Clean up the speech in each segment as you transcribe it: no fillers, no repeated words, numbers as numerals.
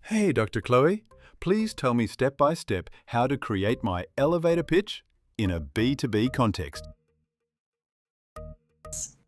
Hey, Dr. Chloe. Please tell me step by step how to create my elevator pitch in a B2B context.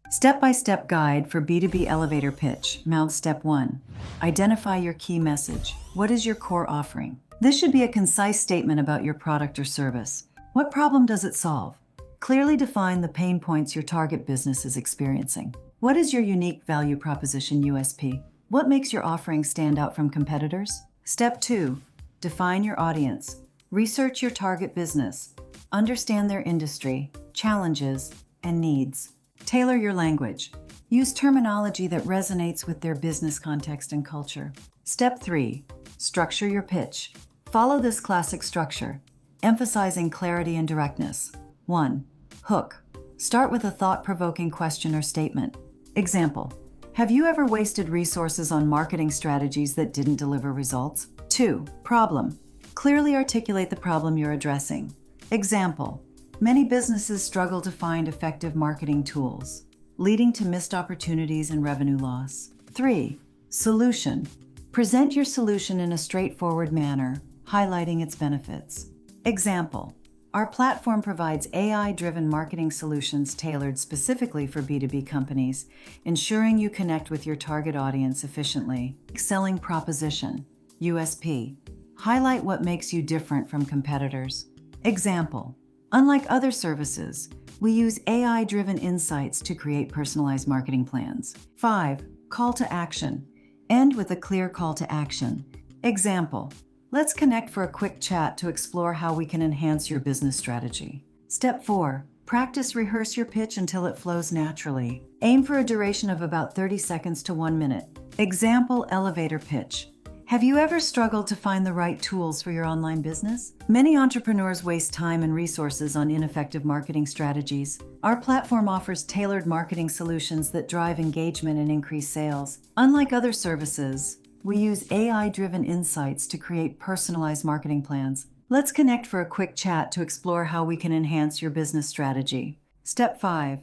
Step-by-step guide for B2B elevator pitch. Mouth step 1. Identify your key message. What is your core offering? This should be a concise statement about your product or service. What problem does it solve? Clearly define the pain points your target business is experiencing. What is your unique value proposition (USP)? What makes your offering stand out from competitors? Step 2. Define your audience. Research your target business. Understand their industry, challenges, and needs. Tailor your language. Use terminology that resonates with their business context and culture. Step 3. Structure your pitch. Follow this classic structure, emphasizing clarity and directness. 1. Hook. Start with a thought-provoking question or statement. Example: have you ever wasted resources on marketing strategies that didn't deliver results? 2. Problem. Clearly articulate the problem you're addressing. Example: many businesses struggle to find effective marketing tools, leading to missed opportunities and revenue loss. 3. Solution. Present your solution in a straightforward manner, highlighting its benefits. Example: our platform provides AI-driven marketing solutions tailored specifically for B2B companies, ensuring you connect with your target audience efficiently. Selling proposition. USP. Highlight what makes you different from competitors. Example: unlike other services, we use AI-driven insights to create personalized marketing plans. 5. Call to action. End with a clear call to action. Example: let's connect for a quick chat to explore how we can enhance your business strategy. Step 4. Practice rehearse your pitch until it flows naturally. Aim for a duration of about 30 seconds to 1 minute. Example: elevator pitch. Have you ever struggled to find the right tools for your online business? Many entrepreneurs waste time and resources on ineffective marketing strategies. Our platform offers tailored marketing solutions that drive engagement and increase sales. Unlike other services, we use AI-driven insights to create personalized marketing plans. Let's connect for a quick chat to explore how we can enhance your business strategy. Step 5.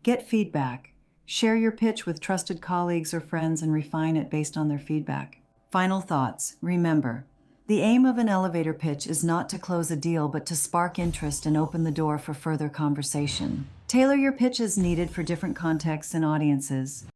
Get feedback. Share your pitch with trusted colleagues or friends and refine it based on their feedback. Final thoughts. Remember, the aim of an elevator pitch is not to close a deal, but to spark interest and open the door for further conversation. Tailor your pitch as needed for different contexts and audiences.